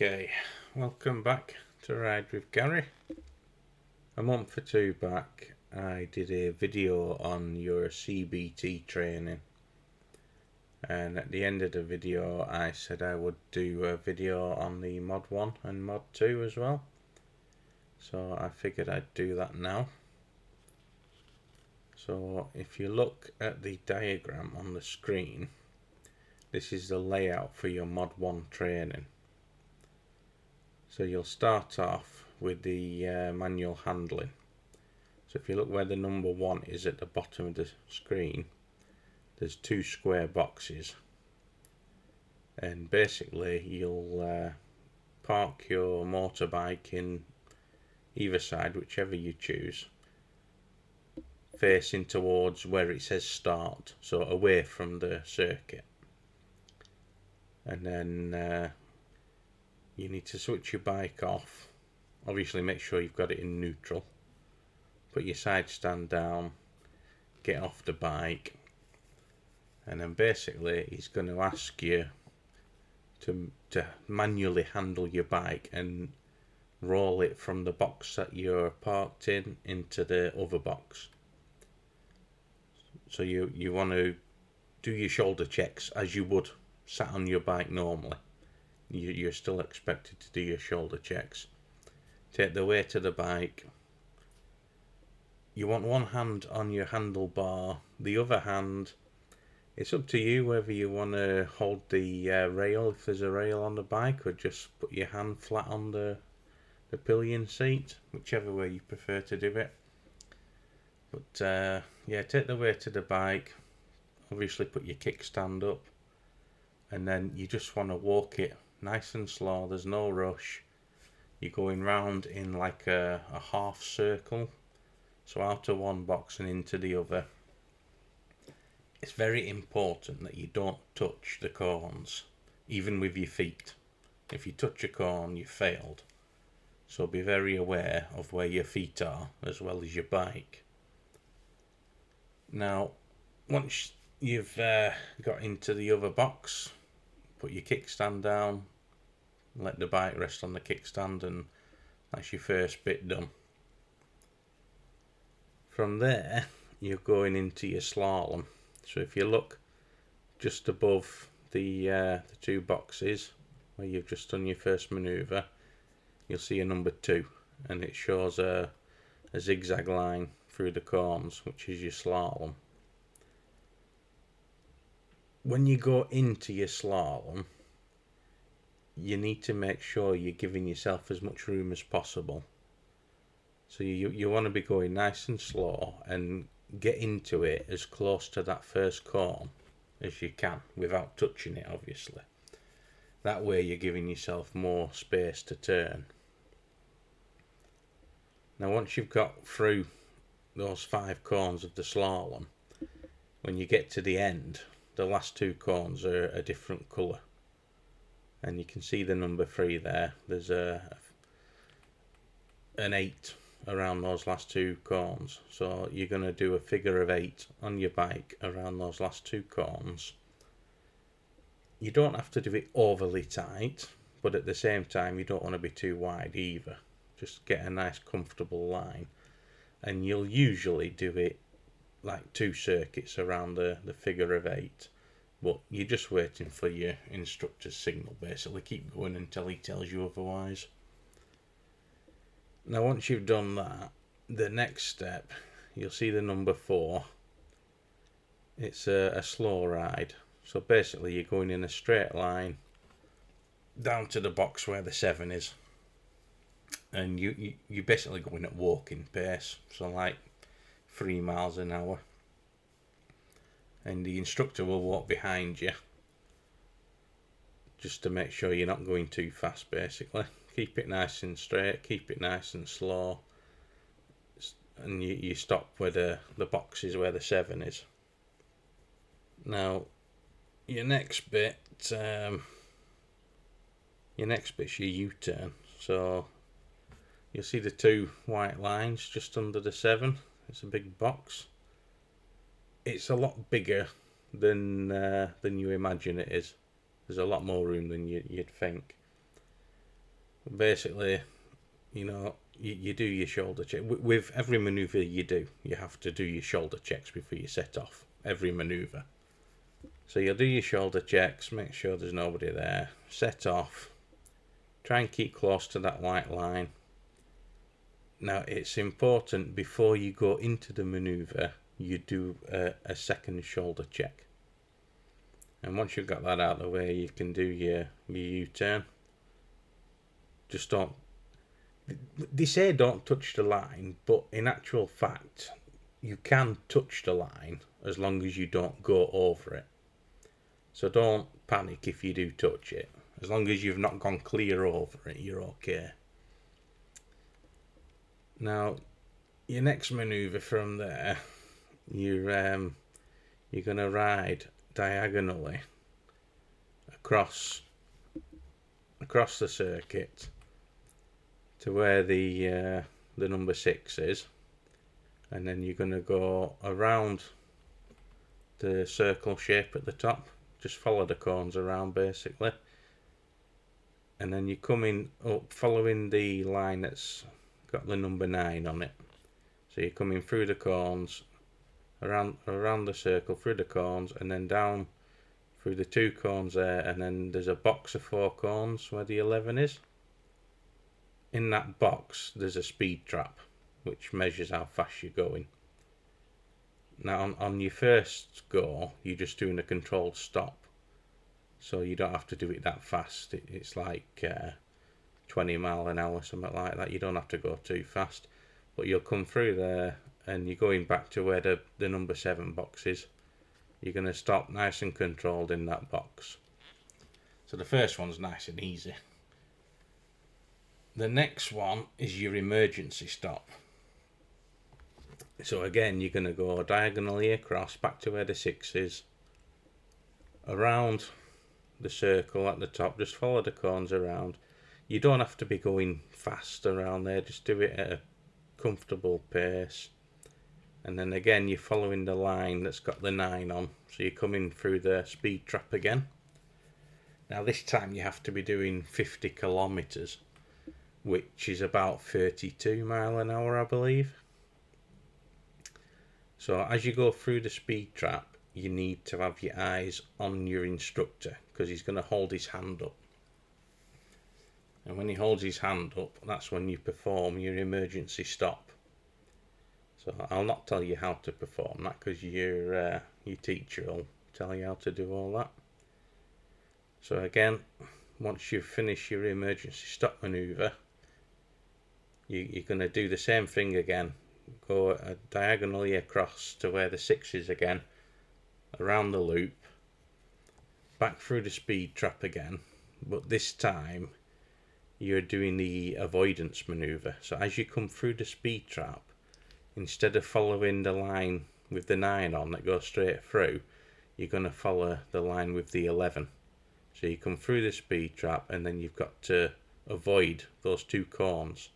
Okay, welcome back to Ride with Gary. A month or two back I did a video on your CBT training, and at the end of the video I said I would do a video on the Mod 1 and Mod 2 as well, so I figured I'd do that now. So if you look at the diagram on the screen, this is the layout for your Mod 1 training. So you'll start off with the manual handling. So if you look where the number 1 is at the bottom of the screen, there's 2 square boxes, and basically you'll park your motorbike in either side, whichever you choose, facing towards where it says start, so away from the circuit. And then you need to switch your bike off. Obviously make sure you've got it in neutral. Put your side stand down, get off the bike, and then basically he's going to ask you to manually handle your bike and roll it from the box that you're parked in into the other box. So you want to do your shoulder checks as you would sat on your bike normally. You're still expected to do your shoulder checks. Take the weight of the bike. You want one hand on your handlebar, the other hand, it's up to you whether you want to hold the rail if there's a rail on the bike, or just put your hand flat on the pillion seat, whichever way you prefer to do it. But yeah, take the weight of the bike, obviously put your kickstand up, and then you just want to walk it nice and slow. There's no rush. You're going round in like a half circle, so out of one box and into the other. It's very important that you don't touch the corns, even with your feet. If you touch a corn, you failed. So be very aware of where your feet are as well as your bike. Now, once you've got into the other box, put your kickstand down, let the bike rest on the kickstand, and that's your first bit done. From there you're going into your slalom. So if you look just above the 2 boxes where you've just done your first manoeuvre, you'll see a number 2, and it shows a zigzag line through the corns, which is your slalom. When you go into your slalom, you need to make sure you're giving yourself as much room as possible. So you want to be going nice and slow and get into it as close to that first corn as you can without touching it, obviously. That way you're giving yourself more space to turn. Now once you've got through those 5 corns of the slalom, when you get to the end, the last 2 corns are a different colour. And you can see the number 3 there. There's an 8 around those last 2 corns. So you're going to do a figure of 8 on your bike around those last 2 corns. You don't have to do it overly tight, but at the same time you don't want to be too wide either. Just get a nice comfortable line. And you'll usually do it like 2 circuits around the figure of 8. But you're just waiting for your instructor's signal, basically. Keep going until he tells you otherwise. Now once you've done that, the next step, you'll see the number 4. It's a slow ride. So basically you're going in a straight line down to the box where the 7 is. And you're basically going at walking pace, so like 3 miles an hour. And the instructor will walk behind you just to make sure you're not going too fast, basically. Keep it nice and straight, keep it nice and slow, and you stop where the box is where the 7 is. Now your next bit's your U-turn. So you'll see the 2 white lines just under the 7. It's a big box. It's a lot bigger than you imagine it is. There's a lot more room than you'd think. Basically, you do your shoulder check. With every manoeuvre you do, you have to do your shoulder checks before you set off every manoeuvre. So you'll do your shoulder checks, make sure there's nobody there, set off, try and keep close to that white line. Now it's important before you go into the manoeuvre, you do a second shoulder check. And once you've got that out of the way, you can do your U-turn. Just don't. They say don't touch the line, but in actual fact, you can touch the line as long as you don't go over it. So don't panic if you do touch it. As long as you've not gone clear over it, you're okay. Now, your next manoeuvre from there, you're going to ride diagonally across the circuit to where the number 6 is, and then you're going to go around the circle shape at the top. Just follow the cones around basically, and then you're coming up following the line that's got the number 9 on it. So you're coming through the cones, around the circle, through the cones, and then down through the 2 cones there, and then there's a box of 4 cones where the 11 is. In that box there's a speed trap which measures how fast you're going. Now on your first go, you're just doing a controlled stop, so you don't have to do it that fast. It's like 20 mile an hour, something like that. You don't have to go too fast, but you'll come through there and you're going back to where the number 7 box is. You're going to stop nice and controlled in that box. So the first one's nice and easy. The next one is your emergency stop. So again, you're going to go diagonally across back to where the 6 is, around the circle at the top. Just follow the cones around. You don't have to be going fast around there, just do it at a comfortable pace. And then again, you're following the line that's got the 9 on, so you're coming through the speed trap again. Now this time you have to be doing 50 kilometers, which is about 32 mile an hour, I believe. So as you go through the speed trap, you need to have your eyes on your instructor, because he's going to hold his hand up. And when he holds his hand up, that's when you perform your emergency stop. So I'll not tell you how to perform that, because your teacher will tell you how to do all that. So again, once you've finished your emergency stop manoeuvre, you're going to do the same thing again. Go diagonally across to where the 6 is again, around the loop, back through the speed trap again, but this time you're doing the avoidance manoeuvre. So as you come through the speed trap, instead of following the line with the 9 on that goes straight through, you're going to follow the line with the 11. So you come through the speed trap and then you've got to avoid those 2 cones.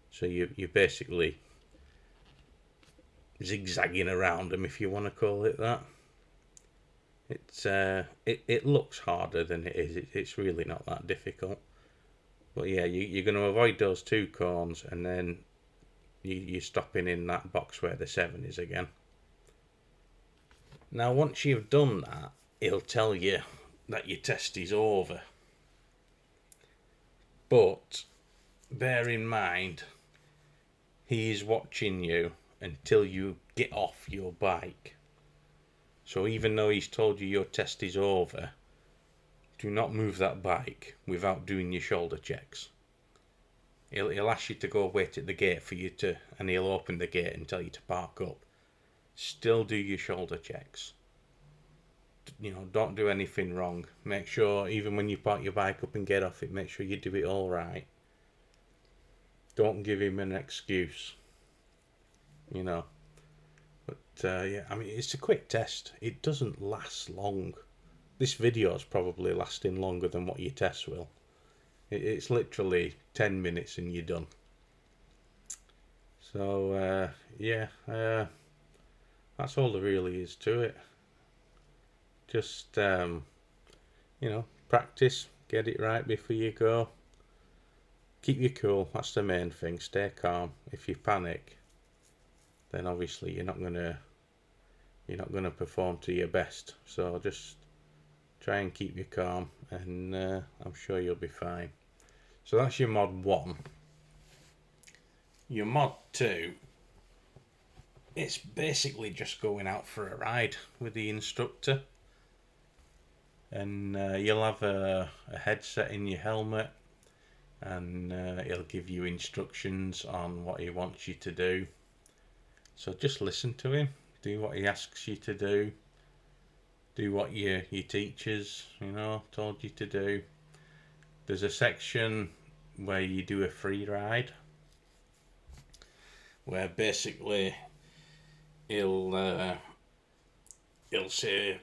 So you're basically zigzagging around them, if you want to call it that. It looks harder than it is. It's really not that difficult. But yeah, you're going to avoid those 2 cones, and then you're stopping in that box where the 7 is again. Now once you've done that, it'll tell you that your test is over. But bear in mind, he is watching you until you get off your bike. So even though he's told you your test is over, do not move that bike without doing your shoulder checks. He'll ask you to go wait at the gate for you to, and he'll open the gate and tell you to park up. Still do your shoulder checks. Don't do anything wrong. Make sure, even when you park your bike up and get off it, make sure you do it all right. Don't give him an excuse. But yeah, I mean, it's a quick test. It doesn't last long. This video is probably lasting longer than what your test will. It's literally 10 minutes and you're done. So yeah, that's all there really is to it. Just practice, get it right before you go. keep you cool. That's the main thing. Stay calm. If you panic, then obviously you're not gonna perform to your best. So just try and keep you calm, and I'm sure you'll be fine. So that's your mod 1. Your mod 2, it's basically just going out for a ride with the instructor, and you'll have a headset in your helmet, and he'll give you instructions on what he wants you to do. So just listen to him, do what he asks you to do what your teachers, told you to do. There's a section where you do a free ride, where basically he'll say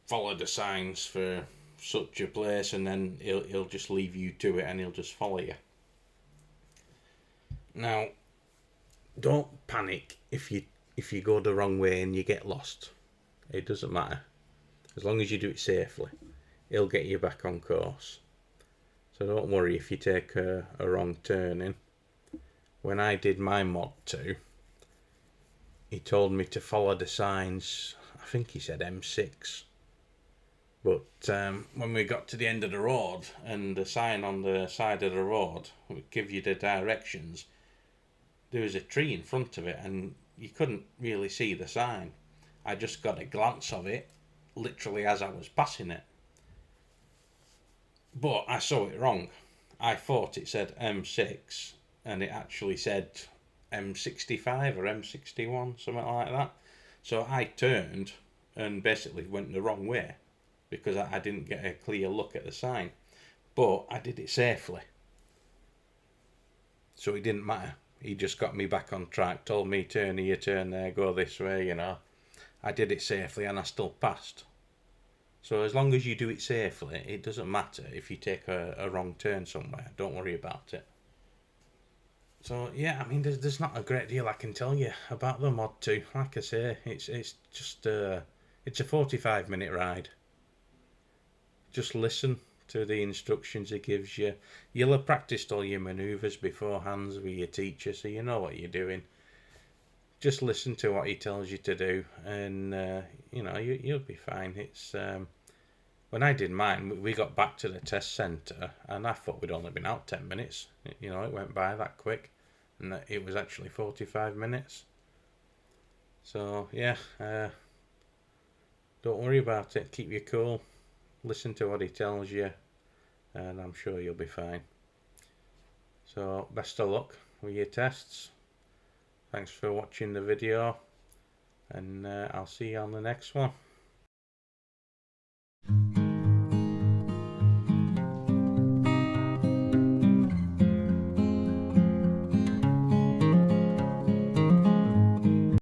follow the signs for such a place, and then he'll just leave you to it, and he'll just follow you. Now, don't panic if you go the wrong way and you get lost. It doesn't matter, as long as you do it safely. He'll get you back on course. So don't worry if you take a wrong turning. When I did my mod 2, he told me to follow the signs. I think he said M6. But when we got to the end of the road, and the sign on the side of the road would give you the directions, there was a tree in front of it, and you couldn't really see the sign. I just got a glance of it, literally as I was passing it. But I saw it wrong. I thought it said M6, and it actually said M65 or M61, something like that. So I turned and basically went the wrong way, because I didn't get a clear look at the sign. But I did it safely, so it didn't matter. He just got me back on track, told me turn here, turn there, go this way, I did it safely, and I still passed. So as long as you do it safely, it doesn't matter if you take a wrong turn somewhere. Don't worry about it. So yeah, I mean, there's not a great deal I can tell you about the mod 2. Like I say, it's just it's a 45-minute ride. Just listen to the instructions he gives you. You'll have practiced all your manoeuvres beforehand with your teacher, so you know what you're doing. Just listen to what he tells you to do, and you'll be fine. It's when I did mine, we got back to the test centre, and I thought we'd only been out 10 minutes. It went by that quick, and it was actually 45 minutes. So yeah, don't worry about it. Keep you cool. Listen to what he tells you, and I'm sure you'll be fine. So best of luck with your tests. Thanks for watching the video, and I'll see you on the next one.